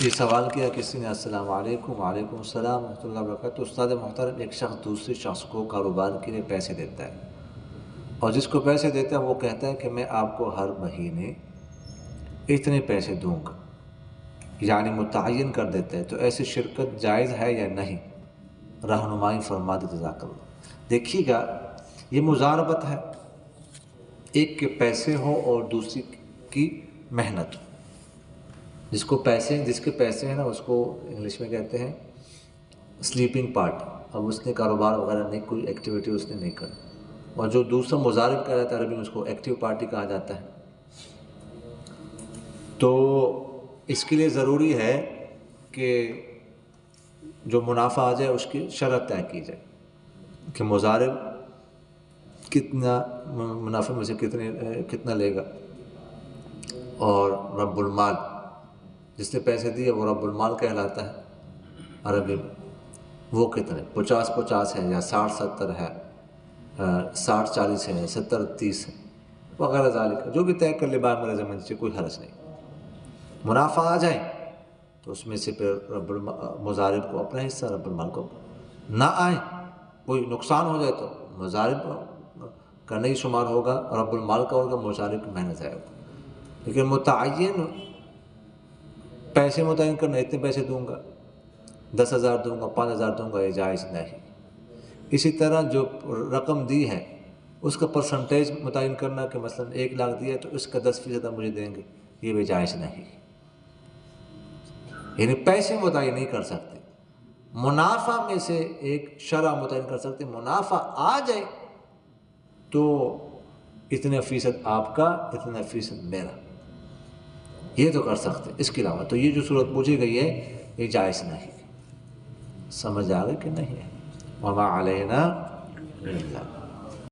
یہ سوال کیا کسی نے، السلام علیکم۔ وعلیکم السلام ورحمۃ اللہ وبرکاتہ۔ استاد محترم، ایک شخص دوسرے شخص کو کاروبار کے لیے پیسے دیتا ہے اور جس کو پیسے دیتا ہے وہ کہتا ہے کہ میں آپ کو ہر مہینے اتنے پیسے دوں گا، یعنی متعین کر دیتا ہے، تو ایسی شرکت جائز ہے یا نہیں؟ رہنمائی فرما دے جزاک اللہ۔ دیکھیے گا، یہ مزاربت ہے، ایک کے پیسے ہو اور دوسری کی محنت ہو۔ جس کے پیسے ہیں نا، اس کو انگلش میں کہتے ہیں سلیپنگ پارٹ۔ اب اس نے کاروبار وغیرہ نہیں، کوئی ایکٹیویٹی اس نے نہیں کری، اور جو دوسرا مضارب کہا جاتا ہے عربی میں، اس کو ایکٹیو پارٹی کہا جاتا ہے۔ تو اس کے لیے ضروری ہے کہ جو منافع آ جائے اس کی شرط طے کی جائے کہ مضارب کتنا منافع میں سے کتنا لے گا، اور رب المال جس نے پیسے دیے وہ رب المال کہلاتا ہے عربی میں، وہ کتنے 50-50 ہے یا 60-70 ہے، 60-40 ہے، 70-30 ہے، وغیرہ ذالک، جو بھی طے کر لے باہر میرے زمین سے کوئی حرج نہیں۔ منافع آ جائے تو اس میں سے پھر مضارب کو اپنا حصہ، رب المال کو نہ آئے، کوئی نقصان ہو جائے تو مضارب کا نہیں شمار ہوگا، رب المال کا ہوگا، مضارب کی محنت ضائع ہوگا۔ لیکن متعین پیسے متعین کرنا، اتنے پیسے دوں گا، 10,000 دوں گا، 5,000 دوں گا، یہ جائز نہیں۔ اسی طرح جو رقم دی ہے اس کا پرسنٹیج متعین کرنا کہ مثلا 1 لاکھ دیا ہے تو اس کا 10% مجھے دیں گے، یہ بھی جائز نہیں۔ یعنی پیسے متعین نہیں کر سکتے، منافع میں سے ایک شرح متعین کر سکتے، منافع آ جائے تو اتنا فیصد آپ کا، اتنا فیصد میرا، یہ تو کر سکتے۔ اس کے علاوہ تو یہ جو صورت پوچھی گئی ہے یہ جائز نہیں۔ سمجھ آ گئی کہ نہیں ہے؟ وما علینا الا